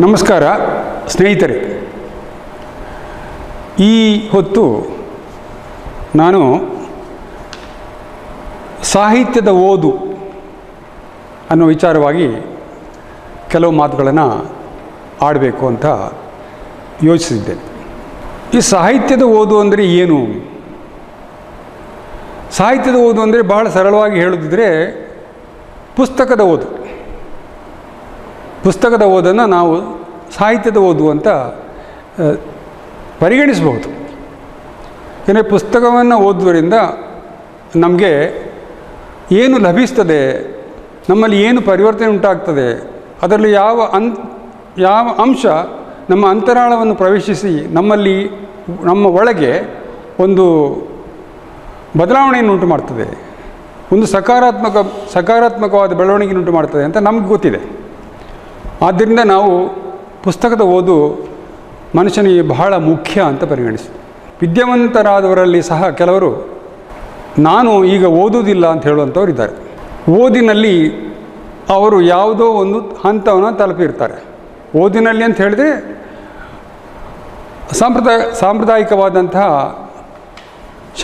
ನಮಸ್ಕಾರ ಸ್ನೇಹಿತರೆ. ಈ ಹೊತ್ತು ನಾನು ಸಾಹಿತ್ಯದ ಓದು ಅನ್ನೋ ವಿಚಾರವಾಗಿ ಕೆಲವು ಮಾತುಗಳನ್ನು ಆಡಬೇಕು ಅಂತ ಯೋಚಿಸಿದ್ದೇನೆ. ಈ ಸಾಹಿತ್ಯದ ಓದು ಅಂದರೆ ಏನು? ಸಾಹಿತ್ಯದ ಓದು ಅಂದರೆ ಬಹಳ ಸರಳವಾಗಿ ಹೇಳುತ್ತಿದ್ದರೆ ಪುಸ್ತಕದ ಓದು. ಪುಸ್ತಕದ ಓದನ್ನು ನಾವು ಸಾಹಿತ್ಯದ ಓದು ಅಂತ ಪರಿಗಣಿಸಬಹುದು. ಏಕೆಂದರೆ ಪುಸ್ತಕವನ್ನು ಓದುವುದರಿಂದ ನಮಗೆ ಏನು ಲಭಿಸ್ತದೆ, ನಮ್ಮಲ್ಲಿ ಏನು ಪರಿವರ್ತನೆ ಉಂಟಾಗ್ತದೆ, ಅದರಲ್ಲಿ ಯಾವ ಅಂಶ ನಮ್ಮ ಅಂತರಾಳವನ್ನು ಪ್ರವೇಶಿಸಿ ನಮ್ಮ ಒಳಗೆ ಒಂದು ಬದಲಾವಣೆಯನ್ನು ಉಂಟು ಮಾಡ್ತದೆ, ಒಂದು ಸಕಾರಾತ್ಮಕವಾದ ಬೆಳವಣಿಗೆಯನ್ನು ಉಂಟು ಮಾಡ್ತದೆ ಅಂತ ನಮಗೆ ಗೊತ್ತಿದೆ. ಆದ್ದರಿಂದ ನಾವು ಪುಸ್ತಕದ ಓದು ಮನುಷ್ಯನಿಗೆ ಬಹಳ ಮುಖ್ಯ ಅಂತ ಪರಿಗಣಿಸ್ತೀವಿ. ವಿದ್ಯಾವಂತರಾದವರಲ್ಲಿ ಸಹ ಕೆಲವರು ನಾನು ಈಗ ಓದುವುದಿಲ್ಲ ಅಂತ ಹೇಳುವಂಥವ್ರು ಇದ್ದಾರೆ. ಓದಿನಲ್ಲಿ ಅವರು ಯಾವುದೋ ಒಂದು ಹಂತವನ್ನು ತಲುಪಿರ್ತಾರೆ. ಓದಿನಲ್ಲಿ ಅಂತ ಹೇಳಿದ್ರೆ ಸಾಂಪ್ರದಾಯಿಕವಾದಂತಹ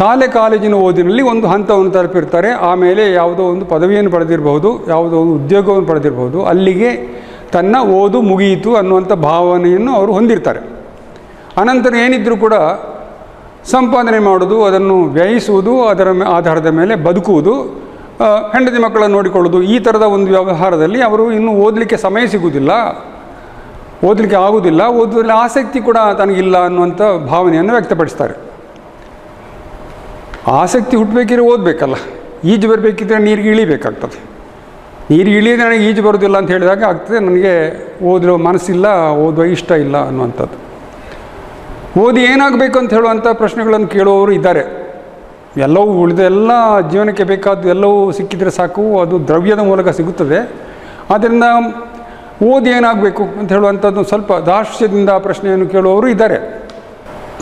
ಶಾಲೆ ಕಾಲೇಜಿನ ಓದಿನಲ್ಲಿ ಒಂದು ಹಂತವನ್ನು ತಲುಪಿರ್ತಾರೆ. ಆಮೇಲೆ ಯಾವುದೋ ಒಂದು ಪದವಿಯನ್ನು ಪಡೆದಿರಬಹುದು, ಯಾವುದೋ ಒಂದು ಉದ್ಯೋಗವನ್ನು ಪಡೆದಿರಬಹುದು. ಅಲ್ಲಿಗೆ ತನ್ನ ಓದು ಮುಗಿಯಿತು ಅನ್ನುವಂಥ ಭಾವನೆಯನ್ನು ಅವರು ಹೊಂದಿರ್ತಾರೆ. ಅನಂತರ ಏನಿದ್ರೂ ಕೂಡ ಸಂಪಾದನೆ ಮಾಡೋದು, ಅದನ್ನು ವ್ಯಯಿಸುವುದು, ಅದರ ಆಧಾರದ ಮೇಲೆ ಬದುಕುವುದು, ಹೆಂಡತಿ ಮಕ್ಕಳನ್ನು ನೋಡಿಕೊಳ್ಳೋದು, ಈ ಥರದ ಒಂದು ವ್ಯವಹಾರದಲ್ಲಿ ಅವರು ಇನ್ನೂ ಓದಲಿಕ್ಕೆ ಸಮಯ ಸಿಗುವುದಿಲ್ಲ, ಓದಲಿಕ್ಕೆ ಆಗುವುದಿಲ್ಲ, ಓದೋದ್ರಲ್ಲಿ ಆಸಕ್ತಿ ಕೂಡ ತನಗಿಲ್ಲ ಅನ್ನುವಂಥ ಭಾವನೆಯನ್ನು ವ್ಯಕ್ತಪಡಿಸ್ತಾರೆ. ಆಸಕ್ತಿ ಹುಟ್ಟಬೇಕಿದ್ರೆ ಓದಬೇಕಲ್ಲ. ಈಜು ಬರಬೇಕಿದ್ರೆ ನೀರಿಗೆ ಇಳಿಬೇಕಾಗ್ತದೆ. ನೀರಿಗೆ ಇಳಿಯೋದು ನನಗೆ ಈಜು ಬರೋದಿಲ್ಲ ಅಂತ ಹೇಳಿದಾಗ ಆಗ್ತದೆ ನನಗೆ ಓದೋ ಮನಸ್ಸಿಲ್ಲ, ಓದುವ ಇಷ್ಟ ಇಲ್ಲ ಅನ್ನುವಂಥದ್ದು. ಓದಿ ಏನಾಗಬೇಕು ಅಂತ ಹೇಳುವಂಥ ಪ್ರಶ್ನೆಗಳನ್ನು ಕೇಳುವವರು ಇದ್ದಾರೆ. ಎಲ್ಲವೂ ಉಳಿದೆಲ್ಲ ಜೀವನಕ್ಕೆ ಬೇಕಾದ್ದು ಎಲ್ಲವೂ ಸಿಕ್ಕಿದರೆ ಸಾಕು, ಅದು ದ್ರವ್ಯದ ಮೂಲಕ ಸಿಗುತ್ತದೆ. ಆದ್ದರಿಂದ ಓದಿ ಏನಾಗಬೇಕು ಅಂತ ಹೇಳುವಂಥದ್ದು ಸ್ವಲ್ಪ ದಾರ್ಷ್ಟ್ಯದಿಂದ ಪ್ರಶ್ನೆಯನ್ನು ಕೇಳುವವರು ಇದ್ದಾರೆ.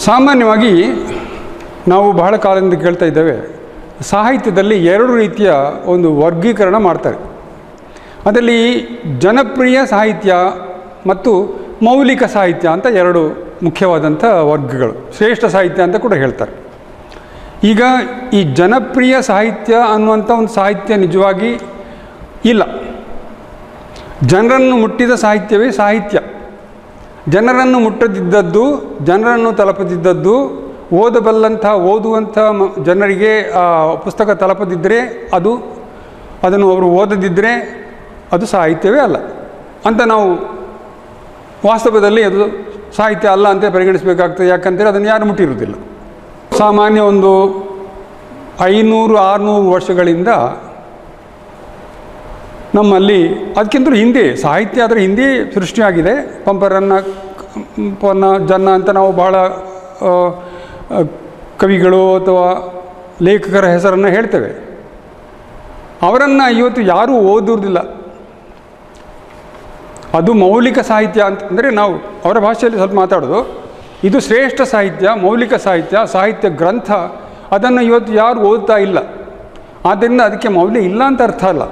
ಸಾಮಾನ್ಯವಾಗಿ ನಾವು ಬಹಳ ಕಾಲದಿಂದ ಕೇಳ್ತಾ ಇದ್ದೇವೆ, ಸಾಹಿತ್ಯದಲ್ಲಿ ಎರಡು ರೀತಿಯ ಒಂದು ವರ್ಗೀಕರಣ ಮಾಡ್ತಾರೆ. ಅದರಲ್ಲಿ ಜನಪ್ರಿಯ ಸಾಹಿತ್ಯ ಮತ್ತು ಮೌಲಿಕ ಸಾಹಿತ್ಯ ಅಂತ ಎರಡು ಮುಖ್ಯವಾದಂಥ ವರ್ಗಗಳು, ಶ್ರೇಷ್ಠ ಸಾಹಿತ್ಯ ಅಂತ ಕೂಡ ಹೇಳ್ತಾರೆ. ಈಗ ಈ ಜನಪ್ರಿಯ ಸಾಹಿತ್ಯ ಅನ್ನುವಂಥ ಒಂದು ಸಾಹಿತ್ಯ ನಿಜವಾಗಿ ಇಲ್ಲ. ಜನರನ್ನು ಮುಟ್ಟಿದ ಸಾಹಿತ್ಯವೇ ಸಾಹಿತ್ಯ. ಜನರನ್ನು ಮುಟ್ಟದಿದ್ದದ್ದು, ಜನರನ್ನು ತಲುಪದಿದ್ದದ್ದು, ಓದುವಂಥ ಜನರಿಗೆ ಆ ಪುಸ್ತಕ ತಲುಪದಿದ್ದರೆ ಅದನ್ನು ಅವರು ಓದದಿದ್ದರೆ ಅದು ಸಾಹಿತ್ಯವೇ ಅಲ್ಲ ಅಂತ ನಾವು ವಾಸ್ತವದಲ್ಲಿ ಅದು ಸಾಹಿತ್ಯ ಅಲ್ಲ ಅಂತ ಪರಿಗಣಿಸಬೇಕಾಗ್ತದೆ. ಯಾಕಂತೇಳಿ ಅದನ್ನು ಯಾರು ಮುಟ್ಟಿರುವುದಿಲ್ಲ. ಸಾಮಾನ್ಯ ಒಂದು 500-600 ವರ್ಷಗಳಿಂದ ನಮ್ಮಲ್ಲಿ ಅದಕ್ಕಿಂತಲೂ ಹಿಂದೆ ಸಾಹಿತ್ಯ ಅದರ ಹಿಂದೆ ಸೃಷ್ಟಿಯಾಗಿದೆ. ಪಂಪ ಜನ್ನ ಅಂತ ನಾವು ಬಹಳ ಕವಿಗಳು ಅಥವಾ ಲೇಖಕರ ಹೆಸರನ್ನು ಹೇಳ್ತೇವೆ. ಅವರನ್ನು ಇವತ್ತು ಯಾರೂ ಓದುವುದಿಲ್ಲ. ಅದು ಮೌಲಿಕ ಸಾಹಿತ್ಯ ಅಂತಂದರೆ ನಾವು ಅವರ ಭಾಷೆಯಲ್ಲಿ ಸ್ವಲ್ಪ ಮಾತಾಡೋದು. ಇದು ಶ್ರೇಷ್ಠ ಸಾಹಿತ್ಯ, ಮೌಲಿಕ ಸಾಹಿತ್ಯ, ಸಾಹಿತ್ಯ ಗ್ರಂಥ. ಅದನ್ನು ಇವತ್ತು ಯಾರು ಓದ್ತಾ ಇಲ್ಲ. ಆದ್ದರಿಂದ ಅದಕ್ಕೆ ಮೌಲ್ಯ ಇಲ್ಲ ಅಂತ ಅರ್ಥ ಅಲ್ಲ.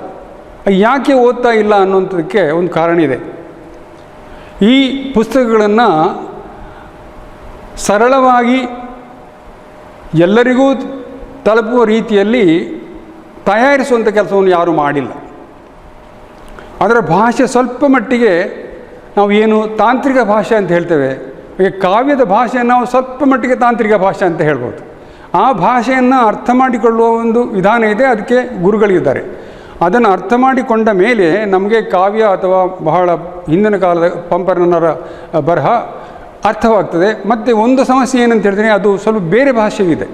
ಯಾಕೆ ಓದ್ತಾ ಇಲ್ಲ ಅನ್ನೋಂಥದ್ದಕ್ಕೆ ಒಂದು ಕಾರಣ ಇದೆ. ಈ ಪುಸ್ತಕಗಳನ್ನು ಸರಳವಾಗಿ ಎಲ್ಲರಿಗೂ ತಲುಪುವ ರೀತಿಯಲ್ಲಿ ತಯಾರಿಸುವಂಥ ಕೆಲಸವನ್ನು ಯಾರೂ ಮಾಡಿಲ್ಲ. ಅದರ ಭಾಷೆ ಸ್ವಲ್ಪ ಮಟ್ಟಿಗೆ ನಾವು ಏನು ತಾಂತ್ರಿಕ ಭಾಷೆ ಅಂತ ಹೇಳ್ತೇವೆ, ಈಗ ಕಾವ್ಯದ ಭಾಷೆಯನ್ನು ನಾವು ಸ್ವಲ್ಪ ಮಟ್ಟಿಗೆ ತಾಂತ್ರಿಕ ಭಾಷೆ ಅಂತ ಹೇಳ್ಬೋದು. ಆ ಭಾಷೆಯನ್ನು ಅರ್ಥ ಮಾಡಿಕೊಳ್ಳುವ ಒಂದು ವಿಧಾನ ಇದೆ, ಅದಕ್ಕೆ ಗುರುಗಳಿದ್ದಾರೆ. ಅದನ್ನು ಅರ್ಥ ಮಾಡಿಕೊಂಡ ಮೇಲೆ ನಮಗೆ ಕಾವ್ಯ ಅಥವಾ ಬಹಳ ಹಿಂದಿನ ಕಾಲದ ಪಂಪರನ್ನರ ಬರಹ ಅರ್ಥವಾಗ್ತದೆ. ಮತ್ತು ಒಂದು ಸಮಸ್ಯೆ ಏನಂತ ಹೇಳಿದ್ರೆ, ಅದು ಸ್ವಲ್ಪ ಬೇರೆ ಭಾಷೆಯಿದೆ.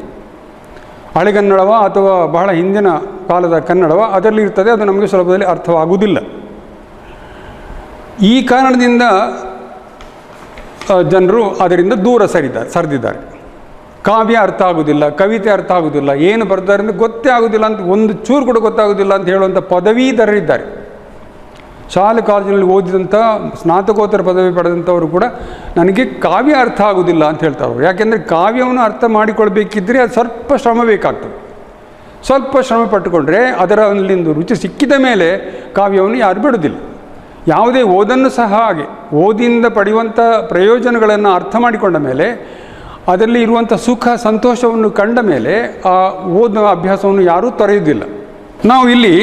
ಹಳೆಗನ್ನಡವ ಅಥವಾ ಬಹಳ ಹಿಂದಿನ ಕಾಲದ ಕನ್ನಡವ ಅದರಲ್ಲಿ ಇರ್ತದೆ, ಅದು ನಮಗೆ ಸುಲಭದಲ್ಲಿ ಅರ್ಥವಾಗುವುದಿಲ್ಲ. ಈ ಕಾರಣದಿಂದ ಜನರು ಅದರಿಂದ ದೂರ ಸರಿದಿದ್ದಾರೆ. ಕಾವ್ಯ ಅರ್ಥ ಆಗೋದಿಲ್ಲ, ಕವಿತೆ ಅರ್ಥ ಆಗೋದಿಲ್ಲ, ಏನು ಬರ್ತಾರೆ ಅಂದರೆ ಗೊತ್ತೇ ಆಗೋದಿಲ್ಲ ಅಂತ, ಒಂದು ಚೂರು ಕೂಡ ಗೊತ್ತಾಗೋದಿಲ್ಲ ಅಂತ ಹೇಳುವಂಥ ಪದವೀಧರರಿದ್ದಾರೆ. ಶಾಲೆ ಕಾಲೇಜಿನಲ್ಲಿ ಓದಿದಂಥ ಸ್ನಾತಕೋತ್ತರ ಪದವಿ ಪಡೆದಂಥವರು ಕೂಡ ನನಗೆ ಕಾವ್ಯ ಅರ್ಥ ಆಗೋದಿಲ್ಲ ಅಂತ ಹೇಳ್ತಾರೆ. ಯಾಕೆಂದರೆ ಕಾವ್ಯವನ್ನು ಅರ್ಥ ಮಾಡಿಕೊಳ್ಬೇಕಿದ್ದರೆ ಅದು ಸ್ವಲ್ಪ ಶ್ರಮ ಬೇಕಾಗ್ತದೆ. ಸ್ವಲ್ಪ ಶ್ರಮ ಪಟ್ಟುಕೊಂಡ್ರೆ ಅದರಲ್ಲಿಂದು ರುಚಿ ಸಿಕ್ಕಿದ ಮೇಲೆ ಕಾವ್ಯವನ್ನು ಯಾರು ಬಿಡೋದಿಲ್ಲ. ಯಾವುದೇ ಓದನ್ನು ಸಹ ಹಾಗೆ ಓದಿಂದ ಪಡೆಯುವಂಥ ಪ್ರಯೋಜನಗಳನ್ನು ಅರ್ಥ ಮಾಡಿಕೊಂಡ ಮೇಲೆ ಅದರಲ್ಲಿ ಇರುವಂಥ ಸುಖ ಸಂತೋಷವನ್ನು ಕಂಡ ಮೇಲೆ ಆ ಓದುವ ಅಭ್ಯಾಸವನ್ನು ಯಾರೂ ತೊರೆಯುವುದಿಲ್ಲ. ನಾವು ಇಲ್ಲಿ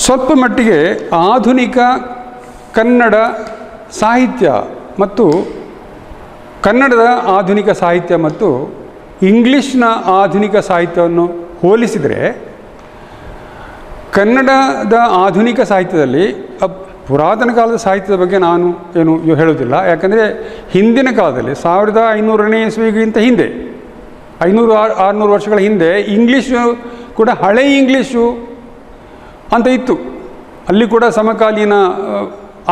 ಸ್ವಲ್ಪ ಮಟ್ಟಿಗೆ ಆಧುನಿಕ ಕನ್ನಡ ಸಾಹಿತ್ಯ ಮತ್ತು ಕನ್ನಡದ ಆಧುನಿಕ ಸಾಹಿತ್ಯ ಮತ್ತು ಇಂಗ್ಲೀಷ್ನ ಆಧುನಿಕ ಸಾಹಿತ್ಯವನ್ನು ಹೋಲಿಸಿದರೆ ಕನ್ನಡದ ಆಧುನಿಕ ಸಾಹಿತ್ಯದಲ್ಲಿ ಪುರಾತನ ಕಾಲದ ಸಾಹಿತ್ಯದ ಬಗ್ಗೆ ನಾನು ಏನು ಹೇಳೋದಿಲ್ಲ. ಯಾಕಂದರೆ ಹಿಂದಿನ ಕಾಲದಲ್ಲಿ 1500ನೇ ಇಸ್ವಿಗಿಂತ ಹಿಂದೆ 500-600 ವರ್ಷಗಳ ಹಿಂದೆ ಇಂಗ್ಲೀಷು ಕೂಡ ಹಳೆ ಇಂಗ್ಲೀಷು ಅಂತ ಇತ್ತು. ಅಲ್ಲಿ ಕೂಡ ಸಮಕಾಲೀನ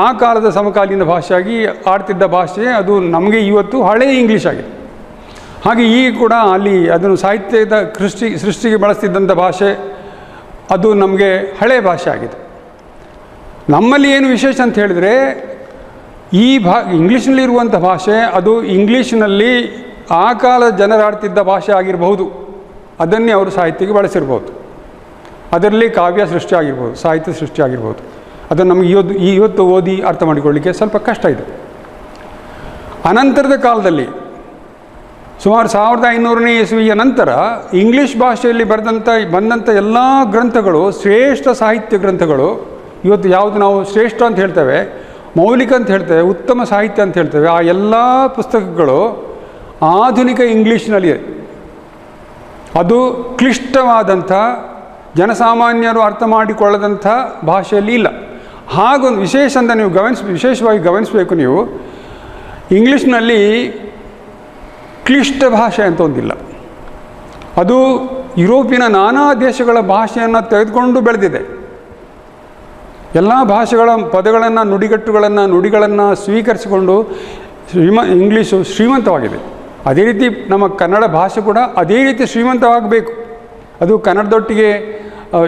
ಆ ಕಾಲದ ಸಮಕಾಲೀನ ಭಾಷೆಯಾಗಿ ಆಡ್ತಿದ್ದ ಭಾಷೆ ಅದು ನಮಗೆ ಇವತ್ತು ಹಳೆಯ ಇಂಗ್ಲೀಷ್ ಆಗಿದೆ. ಹಾಗೆ ಈಗ ಕೂಡ ಅಲ್ಲಿ ಅದನ್ನು ಸಾಹಿತ್ಯದ ಸೃಷ್ಟಿಗೆ ಬಳಸ್ತಿದ್ದಂಥ ಭಾಷೆ ಅದು ನಮಗೆ ಹಳೆಯ ಭಾಷೆ ಆಗಿದೆ. ನಮ್ಮಲ್ಲಿ ಏನು ವಿಶೇಷ ಅಂತ ಹೇಳಿದರೆ ಈ ಇಂಗ್ಲೀಷ್ನಲ್ಲಿರುವಂಥ ಭಾಷೆ ಅದು ಇಂಗ್ಲೀಷ್ನಲ್ಲಿ ಆ ಕಾಲದ ಜನರಾಡ್ತಿದ್ದ ಭಾಷೆ ಆಗಿರಬಹುದು. ಅದನ್ನೇ ಅವರು ಸಾಹಿತ್ಯಕ್ಕೆ ಬಳಸಿರ್ಬೋದು. ಅದರಲ್ಲಿ ಕಾವ್ಯ ಸೃಷ್ಟಿ ಆಗಿರ್ಬೋದು, ಸಾಹಿತ್ಯ ಸೃಷ್ಟಿ ಆಗಿರ್ಬೋದು. ಅದನ್ನು ನಮಗೆ ಇವತ್ತು ಓದಿ ಅರ್ಥ ಮಾಡಿಕೊಳ್ಳಿಕ್ಕೆ ಸ್ವಲ್ಪ ಕಷ್ಟ ಇದೆ. ಅನಂತರದ ಕಾಲದಲ್ಲಿ ಸುಮಾರು 1500ನೇ ಇಸ್ವಿಯ ನಂತರ ಇಂಗ್ಲೀಷ್ ಭಾಷೆಯಲ್ಲಿ ಬಂದಂಥ ಎಲ್ಲ ಗ್ರಂಥಗಳು ಶ್ರೇಷ್ಠ ಸಾಹಿತ್ಯ ಗ್ರಂಥಗಳು ಇವತ್ತು ಯಾವುದು ನಾವು ಶ್ರೇಷ್ಠ ಅಂತ ಹೇಳ್ತೇವೆ, ಮೌಲಿಕ ಅಂತ ಹೇಳ್ತೇವೆ, ಉತ್ತಮ ಸಾಹಿತ್ಯ ಅಂತ ಹೇಳ್ತೇವೆ, ಆ ಎಲ್ಲ ಪುಸ್ತಕಗಳು ಆಧುನಿಕ ಇಂಗ್ಲೀಷ್ನಲ್ಲಿದೆ. ಅದು ಕ್ಲಿಷ್ಟವಾದಂಥ ಜನಸಾಮಾನ್ಯರು ಅರ್ಥ ಮಾಡಿಕೊಳ್ಳದಂಥ ಭಾಷೆಯಲ್ಲಿ ಇಲ್ಲ. ಹಾಗೊಂದು ವಿಶೇಷ ಅಂತ ನೀವು ವಿಶೇಷವಾಗಿ ಗಮನಿಸಬೇಕು. ನೀವು ಇಂಗ್ಲೀಷ್ನಲ್ಲಿ ಕ್ಲಿಷ್ಟ ಭಾಷೆ ಅಂತ ಒಂದಿಲ್ಲ. ಅದು ಯುರೋಪಿನ ನಾನಾ ದೇಶಗಳ ಭಾಷೆಯನ್ನು ತೆಗೆದುಕೊಂಡು ಬೆಳೆದಿದೆ. ಎಲ್ಲ ಭಾಷೆಗಳ ಪದಗಳನ್ನು ನುಡಿಗಳನ್ನು ಸ್ವೀಕರಿಸಿಕೊಂಡು ಇಂಗ್ಲೀಷು ಶ್ರೀಮಂತವಾಗಿದೆ. ಅದೇ ರೀತಿ ನಮ್ಮ ಕನ್ನಡ ಭಾಷೆ ಕೂಡ ಅದೇ ರೀತಿ ಶ್ರೀಮಂತವಾಗಬೇಕು. ಅದು ಕನ್ನಡದೊಟ್ಟಿಗೆ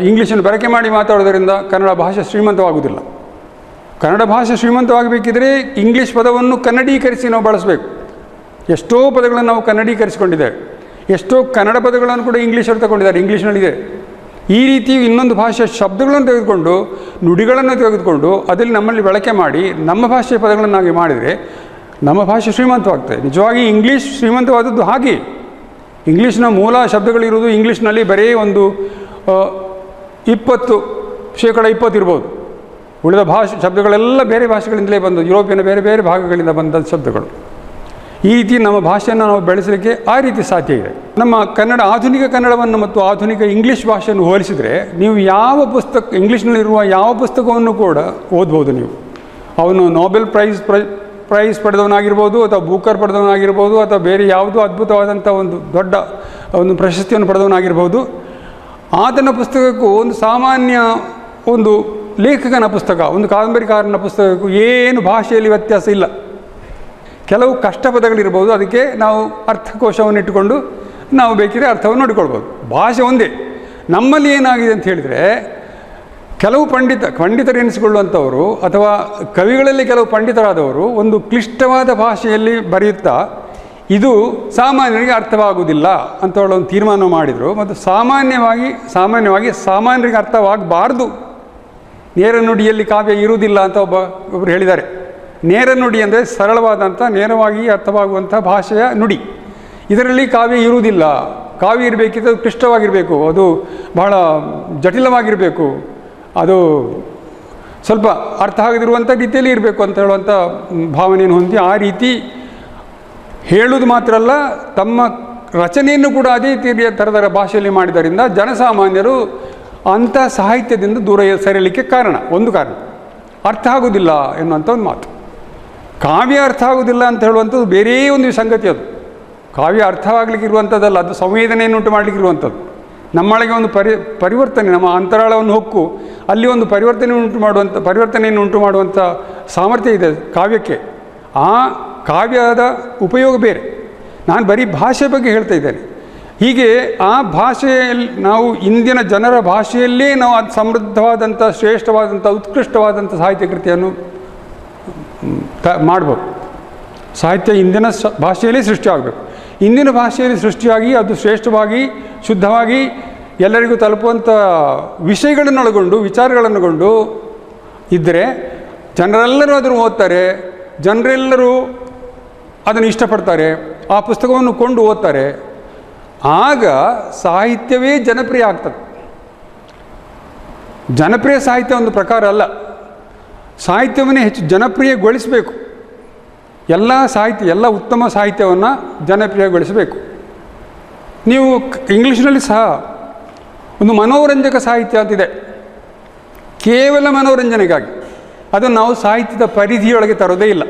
ಇಂಗ್ಲೀಷನ್ನು ಬಳಕೆ ಮಾಡಿ ಮಾತಾಡೋದರಿಂದ ಕನ್ನಡ ಭಾಷೆ ಶ್ರೀಮಂತವಾಗುವುದಿಲ್ಲ. ಕನ್ನಡ ಭಾಷೆ ಶ್ರೀಮಂತವಾಗಬೇಕಿದ್ರೆ ಇಂಗ್ಲೀಷ್ ಪದವನ್ನು ಕನ್ನಡೀಕರಿಸಿ ನಾವು ಬಳಸಬೇಕು. ಎಷ್ಟೋ ಪದಗಳನ್ನು ನಾವು ಕನ್ನಡೀಕರಿಸಿಕೊಂಡಿದ್ದೇವೆ. ಎಷ್ಟೋ ಕನ್ನಡ ಪದಗಳನ್ನು ಕೂಡ ಇಂಗ್ಲೀಷಲ್ಲಿ ತಗೊಂಡಿದ್ದಾರೆ, ಇಂಗ್ಲೀಷ್ನಲ್ಲಿದೆ. ಈ ರೀತಿ ಇನ್ನೊಂದು ಭಾಷೆಯ ಶಬ್ದಗಳನ್ನು ತೆಗೆದುಕೊಂಡು ನುಡಿಗಳನ್ನು ತೆಗೆದುಕೊಂಡು ಅದರಲ್ಲಿ ನಮ್ಮಲ್ಲಿ ಬಳಕೆ ಮಾಡಿ ನಮ್ಮ ಭಾಷೆಯ ಪದಗಳನ್ನಾಗಿ ಮಾಡಿದರೆ ನಮ್ಮ ಭಾಷೆ ಶ್ರೀಮಂತವಾಗ್ತದೆ. ನಿಜವಾಗಿ ಇಂಗ್ಲೀಷ್ ಶ್ರೀಮಂತವಾದದ್ದು ಹಾಗೆ. ಇಂಗ್ಲೀಷ್ನ ಮೂಲ ಶಬ್ದಗಳಿರುವುದು ಇಂಗ್ಲೀಷ್ನಲ್ಲಿ ಬರೀ ಒಂದು 20% ಇರ್ಬೋದು. ಉಳಿದ ಶಬ್ದಗಳೆಲ್ಲ ಬೇರೆ ಭಾಷೆಗಳಿಂದಲೇ ಬಂದದ್ದು, ಯುರೋಪಿನ ಬೇರೆ ಬೇರೆ ಭಾಗಗಳಿಂದ ಬಂದ ಶಬ್ದಗಳು. ಈ ರೀತಿ ನಮ್ಮ ಭಾಷೆಯನ್ನು ನಾವು ಬೆಳೆಸಲಿಕ್ಕೆ ಆ ರೀತಿ ಸಾಧ್ಯ ಇದೆ. ನಮ್ಮ ಆಧುನಿಕ ಕನ್ನಡವನ್ನು ಮತ್ತು ಆಧುನಿಕ ಇಂಗ್ಲೀಷ್ ಭಾಷೆಯನ್ನು ಹೋಲಿಸಿದರೆ ನೀವು ಇಂಗ್ಲೀಷ್ನಲ್ಲಿರುವ ಯಾವ ಪುಸ್ತಕವನ್ನು ಕೂಡ ಓದ್ಬೋದು. ನೀವು ಅವನು ನೊಬೆಲ್ ಪ್ರೈಸ್ ಪಡೆದವನಾಗಿರ್ಬೋದು, ಅಥವಾ ಬೂಕರ್ ಪಡೆದವನಾಗಿರ್ಬೋದು, ಅಥವಾ ಬೇರೆ ಯಾವುದೋ ಅದ್ಭುತವಾದಂಥ ಒಂದು ದೊಡ್ಡ ಒಂದು ಪ್ರಶಸ್ತಿಯನ್ನು ಪಡೆದವನಾಗಿರ್ಬೋದು. ಆತನ ಪುಸ್ತಕಕ್ಕೂ ಒಂದು ಸಾಮಾನ್ಯ ಒಂದು ಲೇಖಕನ ಪುಸ್ತಕ, ಒಂದು ಕಾದಂಬರಿಕಾರನ ಪುಸ್ತಕಕ್ಕೂ ಏನು ಭಾಷೆಯಲ್ಲಿ ವ್ಯತ್ಯಾಸ ಇಲ್ಲ. ಕೆಲವು ಕಷ್ಟ ಪದಗಳಿರ್ಬೋದು, ಅದಕ್ಕೆ ನಾವು ಅರ್ಥಕೋಶವನ್ನು ಇಟ್ಟುಕೊಂಡು ನಾವು ಬೇಕಿದ್ರೆ ಅರ್ಥವನ್ನು ನೋಡಿಕೊಳ್ಬೋದು. ಭಾಷೆ ಒಂದೇ. ನಮ್ಮಲ್ಲಿ ಏನಾಗಿದೆ ಅಂತ ಹೇಳಿದರೆ ಕೆಲವು ಪಂಡಿತರೆನಿಸಿಕೊಳ್ಳುವಂಥವರು ಅಥವಾ ಕವಿಗಳಲ್ಲಿ ಕೆಲವು ಪಂಡಿತರಾದವರು ಒಂದು ಕ್ಲಿಷ್ಟವಾದ ಭಾಷೆಯಲ್ಲಿ ಬರೆಯುತ್ತಾ ಇದು ಸಾಮಾನ್ಯರಿಗೆ ಅರ್ಥವಾಗುವುದಿಲ್ಲ ಅಂತ ಒಂದು ತೀರ್ಮಾನ ಮಾಡಿದರು. ಮತ್ತು ಸಾಮಾನ್ಯವಾಗಿ ಸಾಮಾನ್ಯರಿಗೆ ಅರ್ಥವಾಗಬಾರ್ದು. ನೇರ ನುಡಿಯಲ್ಲಿ ಕಾವ್ಯ ಇರುವುದಿಲ್ಲ ಅಂತ ಒಬ್ಬರು ಹೇಳಿದ್ದಾರೆ. ನೇರ ನುಡಿ ಅಂದರೆ ಸರಳವಾದಂಥ ನೇರವಾಗಿ ಅರ್ಥವಾಗುವಂಥ ಭಾಷೆಯ ನುಡಿ. ಇದರಲ್ಲಿ ಕಾವ್ಯ ಇರುವುದಿಲ್ಲ. ಕಾವ್ಯ ಇರಬೇಕಿದ್ರೆ ಕ್ಲಿಷ್ಟವಾಗಿರಬೇಕು, ಅದು ಬಹಳ ಜಟಿಲವಾಗಿರಬೇಕು, ಅದು ಸ್ವಲ್ಪ ಅರ್ಥ ಆಗದಿರುವಂಥ ರೀತಿಯಲ್ಲಿ ಇರಬೇಕು ಅಂತ ಹೇಳುವಂಥ ಭಾವನೆಯನ್ನು ಹೊಂದಿ ಆ ರೀತಿ ಹೇಳುವುದು ಮಾತ್ರ ಅಲ್ಲ, ತಮ್ಮ ರಚನೆಯನ್ನು ಕೂಡ ಅದೇ ಥರದ ಭಾಷೆಯಲ್ಲಿ ಮಾಡಿದ್ದರಿಂದ ಜನಸಾಮಾನ್ಯರು ಅಂಥ ಸಾಹಿತ್ಯದಿಂದ ದೂರ ಸರಿಯಲಿಕ್ಕೆ ಒಂದು ಕಾರಣ ಅರ್ಥ ಆಗುವುದಿಲ್ಲ ಎನ್ನುವಂಥ ಒಂದು ಮಾತು. ಕಾವ್ಯ ಅರ್ಥ ಆಗುವುದಿಲ್ಲ ಅಂತ ಹೇಳುವಂಥದ್ದು ಬೇರೆ ಒಂದು ಸಂಗತಿ. ಅದು ಕಾವ್ಯ ಅರ್ಥವಾಗಲಿಕ್ಕೆ ಇರುವಂಥದ್ದಲ್ಲ, ಅದು ಸಂವೇದನೆಯನ್ನು ಉಂಟು ಮಾಡಲಿಕ್ಕೆ ಇರುವಂಥದ್ದು. ನಮ್ಮೊಳಗೆ ಒಂದು ಪರಿವರ್ತನೆ, ನಮ್ಮ ಅಂತರಾಳವನ್ನು ಹೊಕ್ಕು ಅಲ್ಲಿ ಒಂದು ಪರಿವರ್ತನೆಯನ್ನು ಉಂಟು ಮಾಡುವಂಥ ಸಾಮರ್ಥ್ಯ ಇದೆ ಕಾವ್ಯಕ್ಕೆ. ಆ ಕಾವ್ಯದ ಉಪಯೋಗ ಬೇರೆ. ನಾನು ಬರೀ ಭಾಷೆ ಬಗ್ಗೆ ಹೇಳ್ತಾ ಇದ್ದೇನೆ. ಹೀಗೆ ಆ ಭಾಷೆಯಲ್ಲಿ ನಾವು ಇಂದಿನ ಜನರ ಭಾಷೆಯಲ್ಲೇ ನಾವು ಅದು ಸಮೃದ್ಧವಾದಂಥ ಶ್ರೇಷ್ಠವಾದಂಥ ಉತ್ಕೃಷ್ಟವಾದಂಥ ಸಾಹಿತ್ಯ ಕೃತಿಯನ್ನು ಮಾಡ್ಬೋದು. ಸಾಹಿತ್ಯ ಇಂದಿನ ಭಾಷೆಯಲ್ಲೇ ಸೃಷ್ಟಿಯಾಗಬೇಕು. ಇಂದಿನ ಭಾಷೆಯಲ್ಲಿ ಸೃಷ್ಟಿಯಾಗಿ ಅದು ಶ್ರೇಷ್ಠವಾಗಿ ಶುದ್ಧವಾಗಿ ಎಲ್ಲರಿಗೂ ತಲುಪುವಂಥ ವಿಷಯಗಳನ್ನೊಳಗೊಂಡು ವಿಚಾರಗಳನ್ನೊಳಗೊಂಡು ಇದ್ದರೆ ಜನರೆಲ್ಲರೂ ಅದನ್ನು ಓದ್ತಾರೆ, ಜನರೆಲ್ಲರೂ ಅದನ್ನು ಇಷ್ಟಪಡ್ತಾರೆ, ಆ ಪುಸ್ತಕವನ್ನು ಕೊಂಡು ಓದ್ತಾರೆ. ಆಗ ಸಾಹಿತ್ಯವೇ ಜನಪ್ರಿಯ ಆಗ್ತದೆ. ಜನಪ್ರಿಯ ಸಾಹಿತ್ಯ ಒಂದು ಪ್ರಕಾರ ಅಲ್ಲ, ಸಾಹಿತ್ಯವನ್ನೇ ಹೆಚ್ಚು ಜನಪ್ರಿಯಗೊಳಿಸಬೇಕು. ಎಲ್ಲ ಉತ್ತಮ ಸಾಹಿತ್ಯವನ್ನು ಜನಪ್ರಿಯಗೊಳಿಸಬೇಕು. ನೀವು ಇಂಗ್ಲೀಷ್ನಲ್ಲಿ ಸಹ ಒಂದು ಮನೋರಂಜಕ ಸಾಹಿತ್ಯ ಅಂತಿದೆ, ಕೇವಲ ಮನೋರಂಜನೆಗಾಗಿ. ಅದನ್ನು ನಾವು ಸಾಹಿತ್ಯದ ಪರಿಧಿಯೊಳಗೆ ತರೋದೇ ಇಲ್ಲ,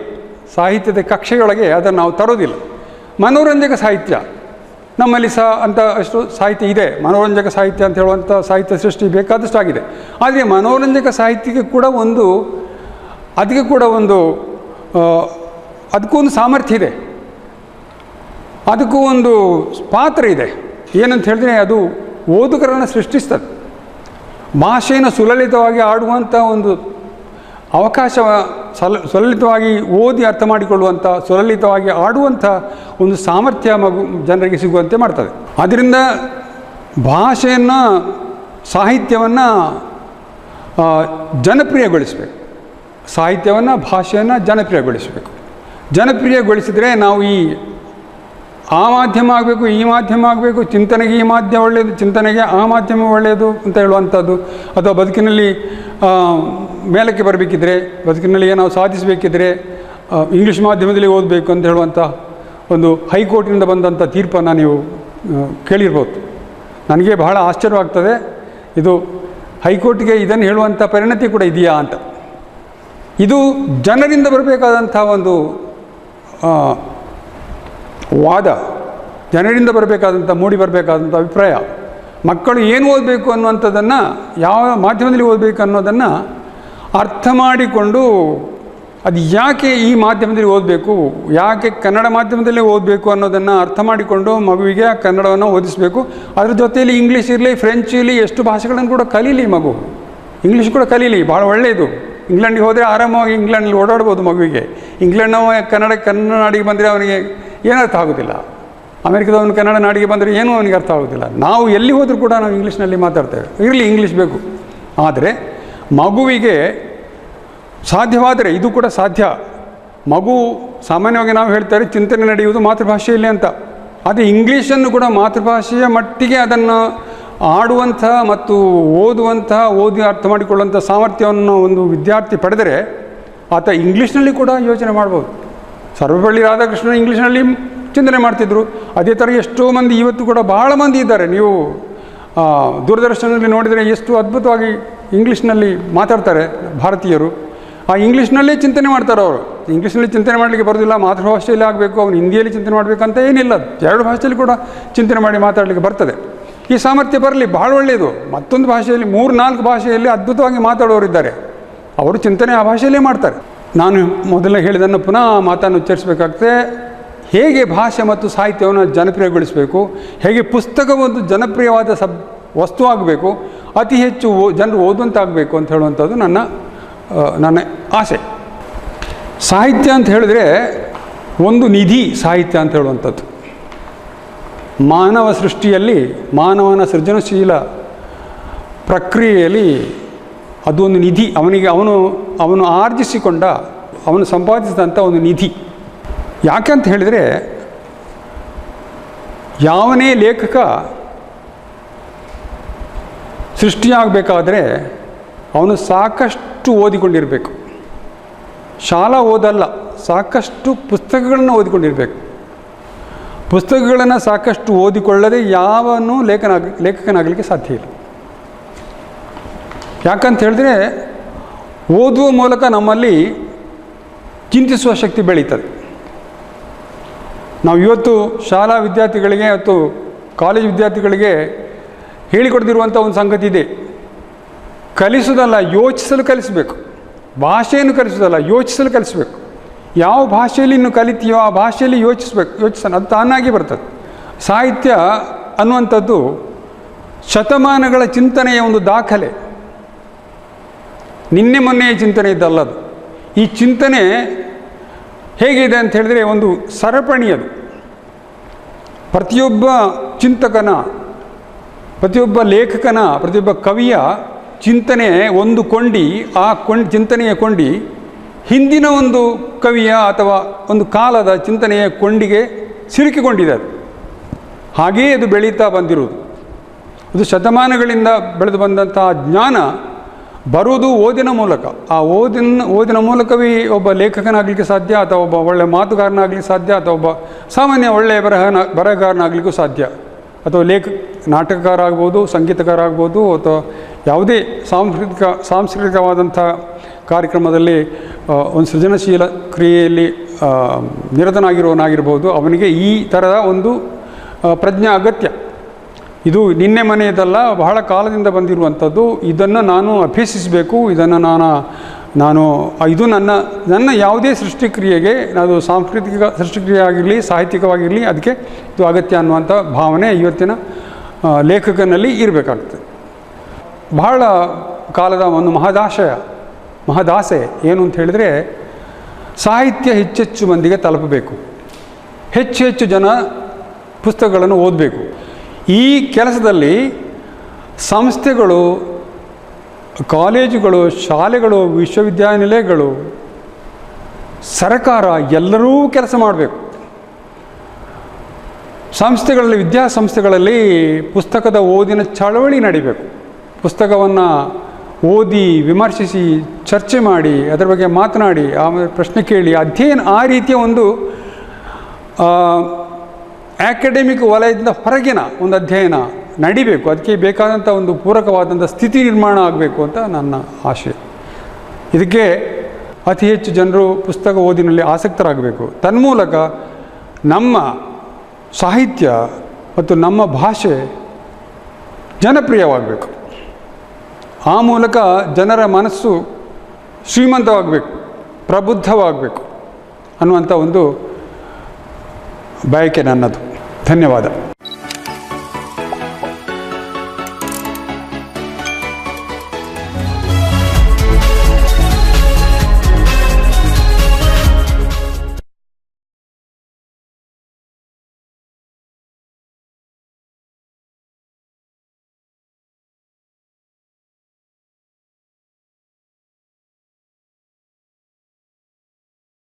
ಸಾಹಿತ್ಯದ ಕಕ್ಷೆಯೊಳಗೆ ಅದನ್ನು ನಾವು ತರೋದಿಲ್ಲ. ಮನೋರಂಜಕ ಸಾಹಿತ್ಯ ನಮ್ಮಲ್ಲಿ ಸಹ ಅಂತ ಅಷ್ಟು ಸಾಹಿತ್ಯ ಇದೆ. ಮನೋರಂಜಕ ಸಾಹಿತ್ಯ ಅಂತ ಹೇಳುವಂಥ ಸಾಹಿತ್ಯ ಸೃಷ್ಟಿ ಬೇಕಾದಷ್ಟು ಆಗಿದೆ. ಆದರೆ ಮನೋರಂಜಕ ಸಾಹಿತ್ಯಕ್ಕೆ ಕೂಡ ಅದಕ್ಕೂ ಒಂದು ಸಾಮರ್ಥ್ಯ ಇದೆ, ಅದಕ್ಕೂ ಒಂದು ಪಾತ್ರ ಇದೆ. ಏನಂತ ಹೇಳಿದ್ರೆ ಅದು ಓದುಗರನ್ನು ಸೃಷ್ಟಿಸ್ತದೆ. ಭಾಷೆಯನ್ನು ಸುಲಲಿತವಾಗಿ ಆಡುವಂಥ ಒಂದು ಅವಕಾಶ, ಸುಲಲಿತವಾಗಿ ಓದಿ ಅರ್ಥ ಮಾಡಿಕೊಳ್ಳುವಂಥ, ಸುಲಲಿತವಾಗಿ ಆಡುವಂಥ ಒಂದು ಸಾಮರ್ಥ್ಯ ಜನರಿಗೆ ಸಿಗುವಂತೆ ಮಾಡ್ತದೆ. ಆದ್ದರಿಂದ ಭಾಷೆಯನ್ನು, ಸಾಹಿತ್ಯವನ್ನು ಜನಪ್ರಿಯಗೊಳಿಸಬೇಕು. ಸಾಹಿತ್ಯವನ್ನು, ಭಾಷೆಯನ್ನು ಜನಪ್ರಿಯಗೊಳಿಸಬೇಕು. ಜನಪ್ರಿಯಗೊಳಿಸಿದರೆ ನಾವು ಆ ಮಾಧ್ಯಮ ಆಗಬೇಕು, ಈ ಮಾಧ್ಯಮ ಆಗಬೇಕು, ಚಿಂತನೆಗೆ ಈ ಮಾಧ್ಯಮ ಒಳ್ಳೆಯದು, ಚಿಂತನೆಗೆ ಆ ಮಾಧ್ಯಮ ಒಳ್ಳೆಯದು ಅಂತ ಹೇಳುವಂಥದ್ದು, ಅಥವಾ ಬದುಕಿನಲ್ಲಿ ಮೇಲಕ್ಕೆ ಬರಬೇಕಿದ್ರೆ, ಬದುಕಿನಲ್ಲಿ ಏನೋ ಸಾಧಿಸಬೇಕಿದ್ರೆ ಇಂಗ್ಲೀಷ್ ಮಾಧ್ಯಮದಲ್ಲಿ ಓದಬೇಕು ಅಂತ ಹೇಳುವಂಥ ಒಂದು ಹೈಕೋರ್ಟಿನಿಂದ ಬಂದಂಥ ತೀರ್ಪನ್ನು ನೀವು ಕೇಳಿರ್ಬೋದು. ನನಗೆ ಬಹಳ ಆಶ್ಚರ್ಯವಾಗ್ತದೆ, ಇದು ಹೈಕೋರ್ಟ್ಗೆ ಇದನ್ನು ಹೇಳುವಂಥ ಪರಿಣತಿ ಕೂಡ ಇದೆಯಾ ಅಂತ. ಇದು ಜನರಿಂದ ಬರಬೇಕಾದಂಥ ಒಂದು ವಾದ, ಜನರಿಂದ ಬರಬೇಕಾದಂಥ, ಮೂಡಿ ಬರಬೇಕಾದಂಥ ಅಭಿಪ್ರಾಯ. ಮಕ್ಕಳು ಏನು ಓದಬೇಕು ಅನ್ನುವಂಥದ್ದನ್ನು, ಯಾವ ಮಾಧ್ಯಮದಲ್ಲಿ ಓದಬೇಕು ಅನ್ನೋದನ್ನು ಅರ್ಥ ಮಾಡಿಕೊಂಡು, ಅದು ಯಾಕೆ ಈ ಮಾಧ್ಯಮದಲ್ಲಿ ಓದಬೇಕು, ಯಾಕೆ ಕನ್ನಡ ಮಾಧ್ಯಮದಲ್ಲೇ ಓದಬೇಕು ಅನ್ನೋದನ್ನು ಅರ್ಥ ಮಾಡಿಕೊಂಡು ಮಗುವಿಗೆ ಆ ಕನ್ನಡವನ್ನು ಓದಿಸಬೇಕು. ಅದ್ರ ಜೊತೆಯಲ್ಲಿ ಇಂಗ್ಲೀಷ್ ಇರಲಿ, ಫ್ರೆಂಚ್ ಇರಲಿ, ಎಷ್ಟು ಭಾಷೆಗಳನ್ನು ಕೂಡ ಕಲೀಲಿ ಮಗು. ಇಂಗ್ಲೀಷ್ ಕೂಡ ಕಲೀಲಿ, ಭಾಳ ಒಳ್ಳೆಯದು. ಇಂಗ್ಲೆಂಡಿಗೆ ಹೋದರೆ ಆರಾಮವಾಗಿ ಇಂಗ್ಲೆಂಡಲ್ಲಿ ಓಡಾಡ್ಬೋದು ಮಗುವಿಗೆ. ಇಂಗ್ಲೆಂಡ್ನವ ಕನ್ನಡ ನಾಡಿಗೆ ಬಂದರೆ ಅವನಿಗೆ ಏನರ್ಥ ಆಗೋದಿಲ್ಲ. ಅಮೆರಿಕದವನು ಕನ್ನಡ ನಾಡಿಗೆ ಬಂದರೆ ಏನೂ ಅವನಿಗೆ ಅರ್ಥ ಆಗೋದಿಲ್ಲ. ನಾವು ಎಲ್ಲಿ ಹೋದರೂ ಕೂಡ ನಾವು ಇಂಗ್ಲೀಷ್ನಲ್ಲಿ ಮಾತಾಡ್ತೇವೆ. ಇರಲಿ, ಇಂಗ್ಲೀಷ್ ಬೇಕು. ಆದರೆ ಮಗುವಿಗೆ ಸಾಧ್ಯವಾದರೆ ಇದು ಕೂಡ ಸಾಧ್ಯ. ಮಗು ಸಾಮಾನ್ಯವಾಗಿ ನಾವು ಹೇಳ್ತಾರೆ ಚಿಂತನೆ ನಡೆಯುವುದು ಮಾತೃಭಾಷೆಯಲ್ಲಿ ಅಂತ. ಆದರೆ ಇಂಗ್ಲೀಷನ್ನು ಕೂಡ ಮಾತೃಭಾಷೆಯ ಮಟ್ಟಿಗೆ ಅದನ್ನು ಆಡುವಂಥ ಮತ್ತು ಓದಿ ಅರ್ಥ ಮಾಡಿಕೊಳ್ಳುವಂಥ ಸಾಮರ್ಥ್ಯವನ್ನು ಒಂದು ವಿದ್ಯಾರ್ಥಿ ಪಡೆದರೆ ಆತ ಇಂಗ್ಲೀಷ್ನಲ್ಲಿ ಕೂಡ ಯೋಚನೆ ಮಾಡ್ಬೋದು. ಸರ್ವಪಳ್ಳಿ ರಾಧಾಕೃಷ್ಣನ್ ಇಂಗ್ಲೀಷ್ನಲ್ಲಿ ಚಿಂತನೆ ಮಾಡ್ತಿದ್ರು. ಅದೇ ಥರ ಎಷ್ಟೋ ಮಂದಿ ಇವತ್ತು ಕೂಡ ಭಾಳ ಮಂದಿ ಇದ್ದಾರೆ. ನೀವು ದೂರದರ್ಶನದಲ್ಲಿ ನೋಡಿದರೆ ಎಷ್ಟು ಅದ್ಭುತವಾಗಿ ಇಂಗ್ಲೀಷ್ನಲ್ಲಿ ಮಾತಾಡ್ತಾರೆ ಭಾರತೀಯರು. ಆ ಇಂಗ್ಲೀಷ್ನಲ್ಲೇ ಚಿಂತನೆ ಮಾಡ್ತಾರೆ ಅವರು. ಇಂಗ್ಲೀಷ್ನಲ್ಲಿ ಚಿಂತನೆ ಮಾಡಲಿಕ್ಕೆ ಬರೋದಿಲ್ಲ, ಮಾತೃಭಾಷೆಯಲ್ಲಿ ಆಗಬೇಕು, ಅವನು ಹಿಂದಿಯಲ್ಲಿ ಚಿಂತನೆ ಮಾಡಬೇಕಂತ ಏನಿಲ್ಲ. ಎರಡು ಭಾಷೆಯಲ್ಲಿ ಕೂಡ ಚಿಂತನೆ ಮಾಡಿ ಮಾತಾಡಲಿಕ್ಕೆ ಬರ್ತದೆ. ಈ ಸಾಮರ್ಥ್ಯ ಬರಲಿ, ಭಾಳ ಒಳ್ಳೆಯದು. ಮತ್ತೊಂದು ಭಾಷೆಯಲ್ಲಿ 3-4 ಭಾಷೆಯಲ್ಲಿ ಅದ್ಭುತವಾಗಿ ಮಾತಾಡೋರಿದ್ದಾರೆ, ಅವರು ಚಿಂತನೆ ಆ ಭಾಷೆಯಲ್ಲೇ ಮಾಡ್ತಾರೆ. ನಾನು ಮೊದಲೇ ಹೇಳಿದ್ದನ್ನು ಪುನಃ ಮಾತನ್ನು ಉಚ್ಚರಿಸಬೇಕಾಗ್ತದೆ. ಹೇಗೆ ಭಾಷೆ ಮತ್ತು ಸಾಹಿತ್ಯವನ್ನು ಜನಪ್ರಿಯಗೊಳಿಸಬೇಕು, ಹೇಗೆ ಪುಸ್ತಕ ಒಂದು ಜನಪ್ರಿಯವಾದ ವಸ್ತು ಆಗಬೇಕು, ಅತಿ ಹೆಚ್ಚು ಜನರು ಓದುವಂತಾಗಬೇಕು ಅಂತ ಹೇಳುವಂಥದ್ದು ನನ್ನ ಆಸೆ. ಸಾಹಿತ್ಯ ಅಂತ ಹೇಳಿದ್ರೆ ಒಂದು ನಿಧಿ. ಸಾಹಿತ್ಯ ಅಂತ ಹೇಳುವಂಥದ್ದು ಮಾನವ ಸೃಷ್ಟಿಯಲ್ಲಿ, ಮಾನವನ ಸೃಜನಶೀಲ ಪ್ರಕ್ರಿಯೆಯಲ್ಲಿ ಅದು ಒಂದು ನಿಧಿ. ಅವನು ಆರ್ಜಿಸಿಕೊಂಡ, ಅವನು ಸಂಪಾದಿಸಿದಂಥ ಒಂದು ನಿಧಿ. ಯಾಕಂತ ಹೇಳಿದರೆ, ಯಾವನೇ ಲೇಖಕ ಸೃಷ್ಟಿಯಾಗಬೇಕಾದ್ರೆ ಅವನು ಸಾಕಷ್ಟು ಓದಿಕೊಂಡಿರಬೇಕು. ಶಾಲಾ ಓದಲ್ಲ, ಸಾಕಷ್ಟು ಪುಸ್ತಕಗಳನ್ನು ಓದಿಕೊಂಡಿರಬೇಕು. ಪುಸ್ತಕಗಳನ್ನು ಸಾಕಷ್ಟು ಓದಿಕೊಳ್ಳದೆ ಯಾವನು ಲೇಖಕನಾಗಲಿಕ್ಕೆ ಸಾಧ್ಯ ಇಲ್ಲ. ಯಾಕಂತ ಹೇಳಿದ್ರೆ, ಓದುವ ಮೂಲಕ ನಮ್ಮಲ್ಲಿ ಚಿಂತಿಸುವ ಶಕ್ತಿ ಬೆಳೀತದೆ. ನಾವು ಇವತ್ತು ಶಾಲಾ ವಿದ್ಯಾರ್ಥಿಗಳಿಗೆ ಮತ್ತು ಕಾಲೇಜ್ ವಿದ್ಯಾರ್ಥಿಗಳಿಗೆ ಹೇಳಿಕೊಡ್ತಿರುವಂಥ ಒಂದು ಸಂಗತಿ ಇದೆ. ಕಲಿಸೋದಲ್ಲ, ಯೋಚಿಸಲು ಕಲಿಸಬೇಕು. ಭಾಷೆಯನ್ನು ಕಲಿಸೋದಲ್ಲ, ಯೋಚಿಸಲು ಕಲಿಸಬೇಕು. ಯಾವ ಭಾಷೆಯಲ್ಲಿ ಇನ್ನು ಕಲಿತೀಯೋ ಆ ಭಾಷೆಯಲ್ಲಿ ಯೋಚಿಸೋಣ, ಅದು ತಾನಾಗಿ ಬರ್ತದೆ. ಸಾಹಿತ್ಯ ಅನ್ನುವಂಥದ್ದು ಶತಮಾನಗಳ ಚಿಂತನೆಯ ಒಂದು ದಾಖಲೆ. ನಿನ್ನೆ ಮೊನ್ನೆಯ ಚಿಂತನೆ ಇದ್ದಲ್ಲದು. ಈ ಚಿಂತನೆ ಹೇಗಿದೆ ಅಂತ ಹೇಳಿದ್ರೆ ಒಂದು ಸರಪಣಿ. ಅದು ಪ್ರತಿಯೊಬ್ಬ ಚಿಂತಕನ, ಪ್ರತಿಯೊಬ್ಬ ಲೇಖಕನ, ಪ್ರತಿಯೊಬ್ಬ ಕವಿಯ ಚಿಂತನೆ ಒಂದು ಕೊಂಡಿ. ಆ ಚಿಂತನೆಯ ಕೊಂಡಿ ಹಿಂದಿನ ಒಂದು ಕವಿಯ ಅಥವಾ ಒಂದು ಕಾಲದ ಚಿಂತನೆಯ ಕೊಂಡಿಗೆ ಸಿಲುಕಿಕೊಂಡಿದೆ ಅದು. ಹಾಗೆಯೇ ಅದು ಬೆಳೀತಾ ಬಂದಿರುವುದು. ಅದು ಶತಮಾನಗಳಿಂದ ಬೆಳೆದು ಬಂದಂತಹ ಜ್ಞಾನ ಬರುವುದು ಓದಿನ ಮೂಲಕ. ಆ ಓದಿನ ಮೂಲಕವೇ ಒಬ್ಬ ಲೇಖಕನಾಗಲಿಕ್ಕೆ ಸಾಧ್ಯ, ಅಥವಾ ಒಬ್ಬ ಒಳ್ಳೆಯ ಮಾತುಗಾರನಾಗಲಿಕ್ಕೆ ಸಾಧ್ಯ, ಅಥವಾ ಒಬ್ಬ ಸಾಮಾನ್ಯ ಒಳ್ಳೆಯ ಬರಹಗಾರನಾಗಲಿಕ್ಕೂ ಸಾಧ್ಯ, ಅಥವಾ ನಾಟಕಕಾರ ಆಗ್ಬೋದು, ಸಂಗೀತಕಾರ ಆಗ್ಬೋದು, ಅಥವಾ ಯಾವುದೇ ಸಾಂಸ್ಕೃತಿಕವಾದಂಥ ಕಾರ್ಯಕ್ರಮದಲ್ಲಿ ಒಂದು ಸೃಜನಶೀಲ ಕ್ರಿಯೆಯಲ್ಲಿ ನಿರತನಾಗಿರುವವನಾಗಿರ್ಬೋದು. ಅವನಿಗೆ ಈ ಥರದ ಒಂದು ಪ್ರಜ್ಞೆ ಅಗತ್ಯ. ಇದು ನಿನ್ನೆ ಮನೆಯದಲ್ಲ, ಬಹಳ ಕಾಲದಿಂದ ಬಂದಿರುವಂಥದ್ದು. ಇದನ್ನು ನಾನು ಅಭ್ಯಸಿಸಬೇಕು. ಇದನ್ನು ಇದು ನನ್ನ ಯಾವುದೇ ಸೃಷ್ಟಿಕ್ರಿಯೆಗೆ, ಅದು ಸಾಂಸ್ಕೃತಿಕ ಸೃಷ್ಟಿಕ್ರಿಯೆ ಆಗಿರಲಿ, ಸಾಹಿತ್ಯಿಕವಾಗಿರಲಿ, ಅದಕ್ಕೆ ಇದು ಅಗತ್ಯ ಅನ್ನುವಂಥ ಭಾವನೆ ಇವತ್ತಿನ ಲೇಖಕನಲ್ಲಿ ಇರಬೇಕಾಗ್ತದೆ. ಬಹಳ ಕಾಲದ ಒಂದು ಮಹದಾಸೆ ಏನು ಅಂತ ಹೇಳಿದರೆ, ಸಾಹಿತ್ಯ ಹೆಚ್ಚೆಚ್ಚು ಮಂದಿಗೆ ತಲುಪಬೇಕು, ಹೆಚ್ಚು ಜನ ಪುಸ್ತಕಗಳನ್ನು ಓದಬೇಕು. ಈ ಕೆಲಸದಲ್ಲಿ ಸಂಸ್ಥೆಗಳು, ಕಾಲೇಜುಗಳು, ಶಾಲೆಗಳು, ವಿಶ್ವವಿದ್ಯಾನಿಲಯಗಳು, ಸರ್ಕಾರ ಎಲ್ಲರೂ ಕೆಲಸ ಮಾಡಬೇಕು. ಸಂಸ್ಥೆಗಳಲ್ಲಿ, ವಿದ್ಯಾಸಂಸ್ಥೆಗಳಲ್ಲಿ ಪುಸ್ತಕದ ಓದಿನ ಚಳವಳಿ ನಡಿಬೇಕು. ಪುಸ್ತಕವನ್ನು ಓದಿ, ವಿಮರ್ಶಿಸಿ, ಚರ್ಚೆ ಮಾಡಿ, ಅದರ ಬಗ್ಗೆ ಮಾತನಾಡಿ, ಆಮೇಲೆ ಪ್ರಶ್ನೆ ಕೇಳಿ, ಅಧ್ಯಯನ, ಆ ರೀತಿಯ ಒಂದು ಆ್ಯಕಾಡೆಮಿಕ್ ವಲಯದಿಂದ ಹೊರಗಿನ ಒಂದು ಅಧ್ಯಯನ ನಡಿಬೇಕು. ಅದಕ್ಕೆ ಬೇಕಾದಂಥ ಒಂದು ಪೂರಕವಾದಂಥ ಸ್ಥಿತಿ ನಿರ್ಮಾಣ ಆಗಬೇಕು ಅಂತ ನನ್ನ ಆಶಯ. ಇದಕ್ಕೆ ಅತಿ ಹೆಚ್ಚು ಜನರು ಪುಸ್ತಕ ಓದಿನಲ್ಲಿ ಆಸಕ್ತರಾಗಬೇಕು. ತನ್ಮೂಲಕ ನಮ್ಮ ಸಾಹಿತ್ಯ ಮತ್ತು ನಮ್ಮ ಭಾಷೆ ಜನಪ್ರಿಯವಾಗಬೇಕು. ಆ ಮೂಲಕ ಜನರ ಮನಸ್ಸು ಶ್ರೀಮಂತವಾಗಬೇಕು, ಪ್ರಬುದ್ಧವಾಗಬೇಕು ಅನ್ನುವಂಥ ಒಂದು ಬಯಕೆ ನನ್ನದು. ಧನ್ಯವಾದ.